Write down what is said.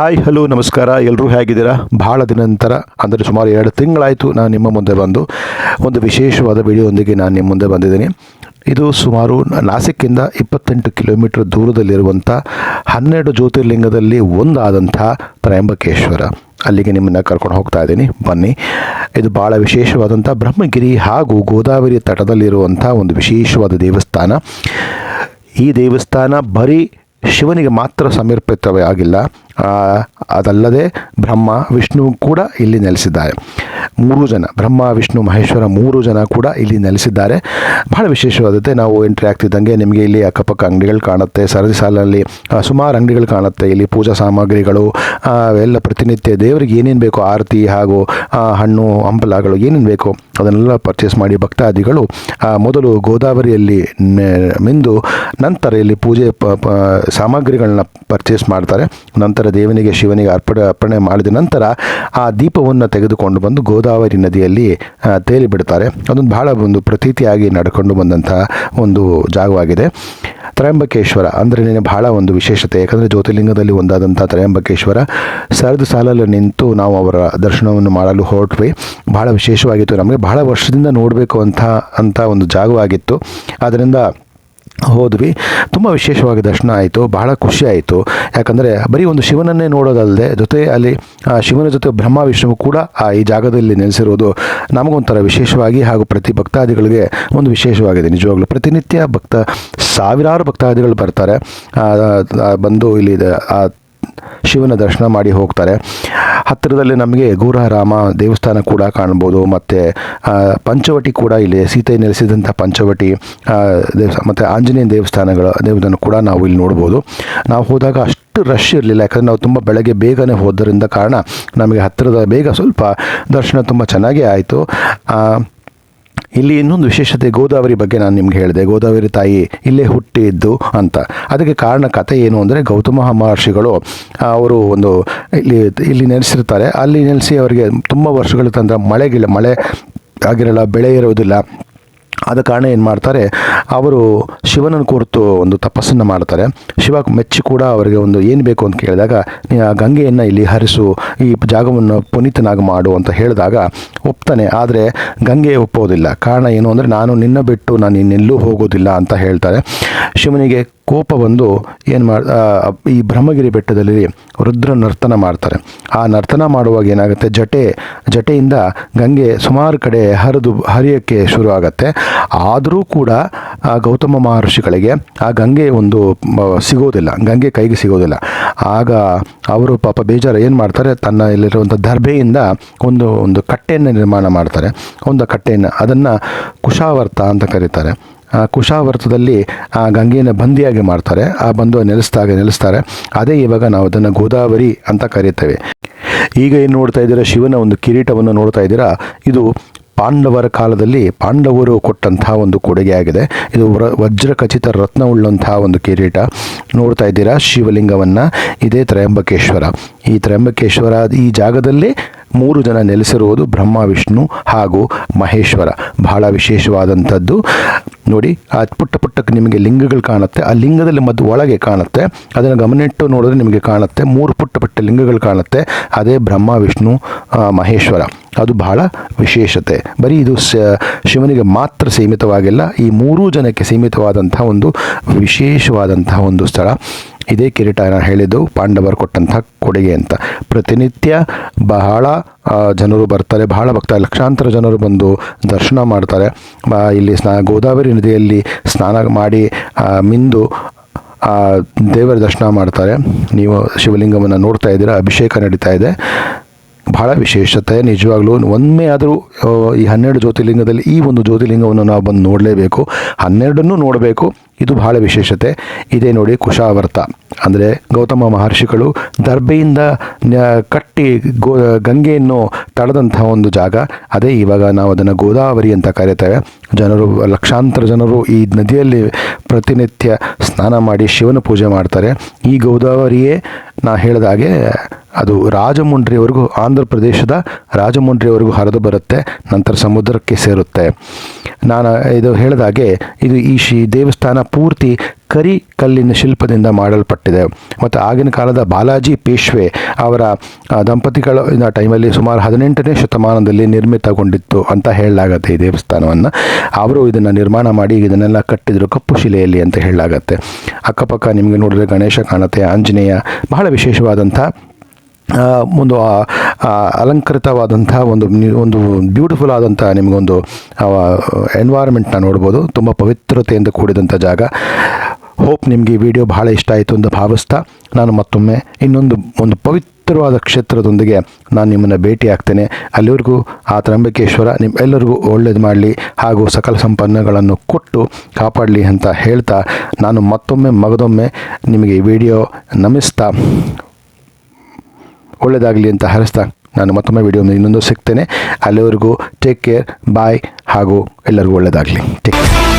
Hi hello ನಮಸ್ಕಾರ, ಎಲ್ಲರೂ ಹೇಗಿದ್ದೀರಾ? ಭಾಳ ದಿನ ನಂತರ ಅಂದರೆ ಸುಮಾರು 2 ತಿಂಗಳಾಯಿತು ನಾನು ನಿಮ್ಮ ಮುಂದೆ ಬಂದು ಒಂದು ವಿಶೇಷವಾದ ವಿಡಿಯೋದೊಂದಿಗೆ ನಾನು ನಿಮ್ಮ ಮುಂದೆ ಬಂದಿದ್ದೀನಿ. ಇದು ಸುಮಾರು ನಾಸಿಕ್ಕಿಂದ 28 ಕಿಲೋಮೀಟರ್ ದೂರದಲ್ಲಿರುವಂಥ 12 ಜ್ಯೋತಿರ್ಲಿಂಗದಲ್ಲಿ ಒಂದಾದಂಥ ತ್ರಯಂಬಕೇಶ್ವರ. ಅಲ್ಲಿಗೆ ನಿಮ್ಮನ್ನು ಕರ್ಕೊಂಡು ಹೋಗ್ತಾ ಇದ್ದೀನಿ, ಬನ್ನಿ. ಇದು ಭಾಳ ವಿಶೇಷವಾದಂಥ ಬ್ರಹ್ಮಗಿರಿ ಹಾಗೂ ಗೋದಾವರಿ ತಟದಲ್ಲಿರುವಂಥ ಒಂದು ವಿಶೇಷವಾದ ದೇವಸ್ಥಾನ. ಈ ದೇವಸ್ಥಾನ ಬರೀ ಶಿವನಿಗೆ ಮಾತ್ರ ಸಮರ್ಪಿತವೇ ಆಗಿಲ್ಲ, ಅದಲ್ಲದೆ ಬ್ರಹ್ಮ ವಿಷ್ಣು ಕೂಡ ಇಲ್ಲಿ ನೆಲೆಸಿದ್ದಾರೆ. 3 ಜನ, ಬ್ರಹ್ಮ ವಿಷ್ಣು ಮಹೇಶ್ವರ 3 ಜನ ಕೂಡ ಇಲ್ಲಿ ನೆಲೆಸಿದ್ದಾರೆ. ಬಹಳ ವಿಶೇಷವಾದತೆ. ನಾವು ಎಂಟ್ರಿ ಆಗ್ತಿದ್ದಂಗೆ ನಿಮಗೆ ಇಲ್ಲಿ ಅಕ್ಕಪಕ್ಕ ಅಂಗಡಿಗಳು ಕಾಣುತ್ತೆ, ಸರದಿ ಸಾಲಿನಲ್ಲಿ ಸುಮಾರು ಅಂಗಡಿಗಳು ಕಾಣುತ್ತೆ. ಇಲ್ಲಿ ಪೂಜಾ ಸಾಮಗ್ರಿಗಳು ಎಲ್ಲ ಪ್ರತಿನಿತ್ಯ ದೇವರಿಗೆ ಏನೇನು ಬೇಕೋ, ಆರತಿ ಹಾಗೂ ಹಣ್ಣು ಹಂಪಲಗಳು ಏನೇನು ಬೇಕೋ ಅದನ್ನೆಲ್ಲ ಪರ್ಚೇಸ್ ಮಾಡಿ ಭಕ್ತಾದಿಗಳು ಮೊದಲು ಗೋದಾವರಿಯಲ್ಲಿ ಮಿಂದು ನಂತರ ಇಲ್ಲಿ ಪೂಜೆ ಸಾಮಗ್ರಿಗಳನ್ನ ಪರ್ಚೇಸ್ ಮಾಡ್ತಾರೆ. ನಂತರ ದೇವನಿಗೆ ಶಿವನಿಗೆ ಅರ್ಪಣೆ ಮಾಡಿದ ನಂತರ ಆ ದೀಪವನ್ನು ತೆಗೆದುಕೊಂಡು ಬಂದು ಗೋದಾವರಿ ನದಿಯಲ್ಲಿ ತೇಲಿ ಬಿಡ್ತಾರೆ. ಅದೊಂದು ಬಹಳ ಒಂದು ಪ್ರತೀತಿಯಾಗಿ ನಡ್ಕೊಂಡು ಬಂದಂಥ ಒಂದು ಜಾಗವಾಗಿದೆ. ತ್ರಯಂಬಕೇಶ್ವರ ಅಂದರೆ ಬಹಳ ಒಂದು ವಿಶೇಷತೆ, ಯಾಕಂದರೆ ಜ್ಯೋತಿರ್ಲಿಂಗದಲ್ಲಿ ಒಂದಾದಂಥ ತ್ರಯಂಬಕೇಶ್ವರ ಸರದಿ ಸಾಲಲ್ಲಿ ನಿಂತು ನಾವು ಅವರ ದರ್ಶನವನ್ನು ಮಾಡಲು ಹೊರಟ್ವಿ. ಬಹಳ ವಿಶೇಷವಾಗಿತ್ತು. ನಮಗೆ ಬಹಳ ವರ್ಷದಿಂದ ನೋಡಬೇಕು ಅಂತ ಒಂದು ಜಾಗವಾಗಿತ್ತು. ಆದ್ದರಿಂದ ಹೋದ್ವಿ. ತುಂಬ ವಿಶೇಷವಾಗಿ ದರ್ಶನ ಆಯಿತು, ಬಹಳ ಖುಷಿ ಆಯಿತು. ಯಾಕಂದರೆ ಬರೀ ಒಂದು ಶಿವನನ್ನೇ ನೋಡೋದಲ್ಲದೆ ಜೊತೆ ಅಲ್ಲಿ ಶಿವನ ಜೊತೆ ಬ್ರಹ್ಮ ವಿಷ್ಣು ಕೂಡ ಈ ಜಾಗದಲ್ಲಿ ನೆಲೆಸಿರುವುದು ನಮಗೊಂಥರ ವಿಶೇಷವಾಗಿ ಹಾಗೂ ಪ್ರತಿ ಭಕ್ತಾದಿಗಳಿಗೆ ಒಂದು ವಿಶೇಷವಾಗಿದೆ. ನಿಜವಾಗ್ಲೂ ಪ್ರತಿನಿತ್ಯ ಸಾವಿರಾರು ಭಕ್ತಾದಿಗಳು ಬರ್ತಾರೆ, ಬಂದು ಇಲ್ಲಿ ಶಿವನ ದರ್ಶನ ಮಾಡಿ ಹೋಗ್ತಾರೆ. ಹತ್ತಿರದಲ್ಲಿ ನಮಗೆ ಗೋರಾರಾಮ ದೇವಸ್ಥಾನ ಕೂಡ ಕಾಣ್ಬೋದು, ಮತ್ತು ಪಂಚವಟಿ ಕೂಡ ಇಲ್ಲಿ ಸೀತೆ ನೆಲೆಸಿದಂಥ ಪಂಚವಟಿ ಮತ್ತು ಆಂಜನೇಯ ದೇವಸ್ಥಾನ ಕೂಡ ನಾವು ಇಲ್ಲಿ ನೋಡ್ಬೋದು. ನಾವು ಹೋದಾಗ ಅಷ್ಟು ರಶ್ ಇರಲಿಲ್ಲ, ಯಾಕಂದರೆ ನಾವು ತುಂಬ ಬೆಳಗ್ಗೆ ಬೇಗನೆ ಹೋದ್ದರಿಂದ ಕಾರಣ ನಮಗೆ ಹತ್ತಿರದ ಬೇಗ ಸ್ವಲ್ಪ ದರ್ಶನ ತುಂಬ ಚೆನ್ನಾಗೇ ಆಯಿತು. ಇಲ್ಲಿ ಇನ್ನೊಂದು ವಿಶೇಷತೆ, ಗೋದಾವರಿ ಬಗ್ಗೆ ನಾನು ನಿಮ್ಗೆ ಹೇಳಿದೆ. ಗೋದಾವರಿ ತಾಯಿ ಇಲ್ಲೇ ಹುಟ್ಟಿದ್ದು ಅಂತ. ಅದಕ್ಕೆ ಕಾರಣ ಕಥೆ ಏನು ಅಂದರೆ, ಗೌತಮ ಮಹರ್ಷಿಗಳು ಅವರು ಇಲ್ಲಿ ನೆಲೆಸಿರ್ತಾರೆ. ಅಲ್ಲಿ ನೆಲೆಸಿ ಅವರಿಗೆ ತುಂಬ ವರ್ಷಗಳ ತಂದ ಮಳೆ ಆಗಿರಲ್ಲ, ಬೆಳೆ ಇರೋದಿಲ್ಲ. ಆದ ಕಾರಣ ಏನು ಮಾಡ್ತಾರೆ, ಅವರು ಶಿವನನ್ನು ಕುರಿತು ಒಂದು ತಪಸ್ಸನ್ನು ಮಾಡ್ತಾರೆ. ಶಿವ ಮೆಚ್ಚಿ ಕೂಡ ಅವರಿಗೆ ಒಂದು ಏನು ಬೇಕು ಅಂತ ಕೇಳಿದಾಗ, ಗಂಗೆಯನ್ನು ಇಲ್ಲಿ ಹರಿಸು, ಈ ಜಾಗವನ್ನು ಪುನೀತನಾಗಿ ಮಾಡು ಅಂತ ಹೇಳಿದಾಗ ಒಪ್ತಾನೆ. ಆದರೆ ಗಂಗೆ ಒಪ್ಪೋದಿಲ್ಲ. ಕಾರಣ ಏನು ಅಂದರೆ, ನಾನು ನಿನ್ನ ಬಿಟ್ಟು ನಾನು ಇನ್ನೆಲ್ಲೂ ಹೋಗೋದಿಲ್ಲ ಅಂತ ಹೇಳ್ತಾರೆ. ಶಿವನಿಗೆ ಕೋಪ ಬಂದು ಈ ಬ್ರಹ್ಮಗಿರಿ ಬೆಟ್ಟದಲ್ಲಿ ರುದ್ರ ನರ್ತನ ಮಾಡ್ತಾರೆ. ಆ ನರ್ತನ ಮಾಡುವಾಗ ಏನಾಗುತ್ತೆ, ಜಟೆಯಿಂದ ಗಂಗೆ ಸುಮಾರು ಕಡೆ ಹರಿಯೋಕ್ಕೆ ಶುರು ಆಗುತ್ತೆ. ಆದರೂ ಕೂಡ ಗೌತಮ ಮಹರ್ಷಿಗಳಿಗೆ ಆ ಗಂಗೆ ಸಿಗೋದಿಲ್ಲ, ಗಂಗೆ ಕೈಗೆ ಸಿಗೋದಿಲ್ಲ. ಆಗ ಅವರು ಪಾಪ ಬೇಜಾರು ಏನು ಮಾಡ್ತಾರೆ, ತನ್ನ ಇಲ್ಲಿರುವಂಥ ದರ್ಭೆಯಿಂದ ಒಂದು ಕಟ್ಟೆಯನ್ನು ನಿರ್ಮಾಣ ಮಾಡ್ತಾರೆ. ಒಂದು ಕಟ್ಟೆಯನ್ನು, ಅದನ್ನು ಕುಶಾವರ್ತ ಅಂತ ಕರೀತಾರೆ. ಕುಶಾವರ್ತದಲ್ಲಿ ಆ ಗಂಗೆಯನ್ನು ಬಂದಿಯಾಗಿ ಮಾಡ್ತಾರೆ. ಆ ಬಂದು ನೆಲೆಸ್ತಾರೆ. ಅದೇ ಇವಾಗ ನಾವು ಅದನ್ನು ಗೋದಾವರಿ ಅಂತ ಕರೀತೇವೆ. ಈಗ ಏನು ನೋಡ್ತಾ ಇದ್ದೀರಾ, ಶಿವನ ಒಂದು ಕಿರೀಟವನ್ನು ನೋಡ್ತಾ ಇದ್ದೀರಾ. ಇದು ಪಾಂಡವರ ಕಾಲದಲ್ಲಿ ಪಾಂಡವರು ಕೊಟ್ಟಂತಹ ಒಂದು ಕೊಡುಗೆ ಆಗಿದೆ. ಇದು ವಜ್ರಖಚಿತ ರತ್ನವುಳ್ಳಂತಹ ಒಂದು ಕಿರೀಟ ನೋಡ್ತಾ ಇದ್ದೀರಾ. ಶಿವಲಿಂಗವನ್ನು, ಇದೇ ತ್ರಯಂಬಕೇಶ್ವರ. ಈ ತ್ರಯಂಬಕೇಶ್ವರ ಈ ಜಾಗದಲ್ಲಿ 3 ಜನ ನೆಲೆಸಿರುವುದು, ಬ್ರಹ್ಮ ವಿಷ್ಣು ಹಾಗೂ ಮಹೇಶ್ವರ. ಬಹಳ ವಿಶೇಷವಾದಂಥದ್ದು. ನೋಡಿ, ಆ ಪುಟ್ಟಕ್ಕೆ ನಿಮಗೆ ಲಿಂಗಗಳು ಕಾಣುತ್ತೆ. ಆ ಲಿಂಗದಲ್ಲಿ ಒಳಗೆ ಕಾಣುತ್ತೆ, ಅದನ್ನು ಗಮನಿಟ್ಟು ನೋಡಿದ್ರೆ ನಿಮಗೆ ಕಾಣುತ್ತೆ 3 ಪುಟ್ಟ ಲಿಂಗಗಳು ಕಾಣುತ್ತೆ. ಅದೇ ಬ್ರಹ್ಮ ವಿಷ್ಣು ಮಹೇಶ್ವರ. ಅದು ಬಹಳ ವಿಶೇಷತೆ. ಬರೀ ಇದು ಶಿವನಿಗೆ ಮಾತ್ರ ಸೀಮಿತವಾಗಿಲ್ಲ, ಈ 3 ಜನಕ್ಕೆ ಸೀಮಿತವಾದಂಥ ಒಂದು ವಿಶೇಷವಾದಂತಹ ಒಂದು ಸ್ಥಳ. ಇದೇ ಕಿರೀಟ ನಾನು ಹೇಳಿದ್ದು ಪಾಂಡವರು ಕೊಟ್ಟಂಥ ಕೊಡುಗೆ ಅಂತ. ಪ್ರತಿನಿತ್ಯ ಬಹಳ ಜನರು ಬರ್ತಾರೆ, ಬಹಳ ಲಕ್ಷಾಂತರ ಜನರು ಬಂದು ದರ್ಶನ ಮಾಡ್ತಾರೆ. ಇಲ್ಲಿ ಗೋದಾವರಿ ನದಿಯಲ್ಲಿ ಸ್ನಾನ ಮಾಡಿ ಮಿಂದು ದೇವರ ದರ್ಶನ ಮಾಡ್ತಾರೆ. ನೀವು ಶಿವಲಿಂಗವನ್ನು ನೋಡ್ತಾ ಇದ್ದೀರಾ, ಅಭಿಷೇಕ ನಡೀತಾ ಇದೆ. ಬಹಳ ವಿಶೇಷತೆ. ನಿಜವಾಗ್ಲೂ ಒಮ್ಮೆ ಆದರೂ ಈ 12 ಜ್ಯೋತಿರ್ಲಿಂಗದಲ್ಲಿ ಈ ಒಂದು ಜ್ಯೋತಿರ್ಲಿಂಗವನ್ನು ನಾವು ಬಂದು ನೋಡಲೇಬೇಕು, 12ನ್ನೂ ನೋಡಬೇಕು. ಇದು ಬಹಳ ವಿಶೇಷತೆ. ಇದೇ ನೋಡಿ ಕುಶಾವರ್ತ, ಅಂದರೆ ಗೌತಮ ಮಹರ್ಷಿಗಳು ದರ್ಬೆಯಿಂದ ಕಟ್ಟಿ ಗಂಗೆಯನ್ನು ತಡೆದಂಥ ಒಂದು ಜಾಗ. ಅದೇ ಇವಾಗ ನಾವು ಅದನ್ನು ಗೋದಾವರಿ ಅಂತ ಕರೀತೇವೆ. ಲಕ್ಷಾಂತರ ಜನರು ಈ ನದಿಯಲ್ಲಿ ಪ್ರತಿನಿತ್ಯ ಸ್ನಾನ ಮಾಡಿ ಶಿವನ ಪೂಜೆ ಮಾಡ್ತಾರೆ. ಈ ಗೋದಾವರಿಯೇ ನಾ ಹೇಳಿದ ಹಾಗೆ ಅದು ರಾಜಮುಂಡ್ರಿವರೆಗೂ, ಆಂಧ್ರ ಪ್ರದೇಶದ ರಾಜಮುಂಡ್ರಿವರೆಗೂ ಹರಿದು ಬರುತ್ತೆ, ನಂತರ ಸಮುದ್ರಕ್ಕೆ ಸೇರುತ್ತೆ. ನಾನು ಇದು ಹೇಳಿದಾಗೆ ಇದು ಈ ದೇವಸ್ಥಾನ ಪೂರ್ತಿ ಕರಿ ಕಲ್ಲಿನ ಶಿಲ್ಪದಿಂದ ಮಾಡಲ್ಪಟ್ಟಿದೆ. ಮತ್ತು ಆಗಿನ ಕಾಲದ ಬಾಲಾಜಿ ಪೇಶ್ವೆ ಅವರ ದಂಪತಿಗಳ ಟೈಮಲ್ಲಿ ಸುಮಾರು 18ನೇ ಶತಮಾನದಲ್ಲಿ ನಿರ್ಮಿತಗೊಂಡಿತ್ತು ಅಂತ ಹೇಳಲಾಗತ್ತೆ ಈ ದೇವಸ್ಥಾನವನ್ನು. ಅವರು ಇದನ್ನು ನಿರ್ಮಾಣ ಮಾಡಿ ಇದನ್ನೆಲ್ಲ ಕಟ್ಟಿದ್ರು ಕಪ್ಪು ಶಿಲೆಯಲ್ಲಿ ಅಂತ ಹೇಳಲಾಗತ್ತೆ. ಅಕ್ಕಪಕ್ಕ ನಿಮಗೆ ನೋಡಿದ್ರೆ ಗಣೇಶ ಕಾಣುತ್ತೆ, ಆಂಜನೇಯ, ಬಹಳ ವಿಶೇಷವಾದಂಥ ಒಂದು ಅಲಂಕೃತವಾದಂಥ ಒಂದು ಬ್ಯೂಟಿಫುಲ್ ಆದಂಥ ನಿಮಗೊಂದು ಎನ್ವೈರ್ಮೆಂಟ್ನ ನೋಡ್ಬೋದು. ತುಂಬ ಪವಿತ್ರತೆಯಿಂದ ಕೂಡಿದಂಥ ಜಾಗ. ಹೋಪ್ ನಿಮಗೆ ಈ ವಿಡಿಯೋ ಬಹಳ ಇಷ್ಟ ಆಯಿತು ಅಂತ ಭಾವಿಸ್ತಾ ನಾನು ಮತ್ತೊಮ್ಮೆ ಒಂದು ಪವಿತ್ರವಾದ ಕ್ಷೇತ್ರದೊಂದಿಗೆ ನಾನು ನಿಮ್ಮನ್ನು ಭೇಟಿ ಆಗ್ತೇನೆ. ಅಲ್ಲಿವರೆಗೂ ಆ ತ್ರಂಬಕೇಶ್ವರ ನಿಮ್ಮೆಲ್ಲರಿಗೂ ಒಳ್ಳೇದು ಮಾಡಲಿ ಹಾಗೂ ಸಕಲ ಸಂಪನ್ನಗಳನ್ನು ಕೊಟ್ಟು ಕಾಪಾಡಲಿ ಅಂತ ಹೇಳ್ತಾ ನಾನು ಮಗದೊಮ್ಮೆ ನಿಮಗೆ ಈ ವಿಡಿಯೋ ನಮಿಸ್ತಾ ಒಳ್ಳೆಯದಾಗಲಿ ಅಂತ ಹರಿಸ್ತಾ ನಾನು ಮತ್ತೊಮ್ಮೆ ವಿಡಿಯೋ ಇನ್ನೊಂದು ಸಿಗ್ತೇನೆ. ಅಲ್ಲಿವರೆಗೂ ಟೇಕ್ ಕೇರ್, ಬಾಯ್ ಹಾಗೂ ಎಲ್ಲರಿಗೂ ಒಳ್ಳೆಯದಾಗಲಿ. Take care.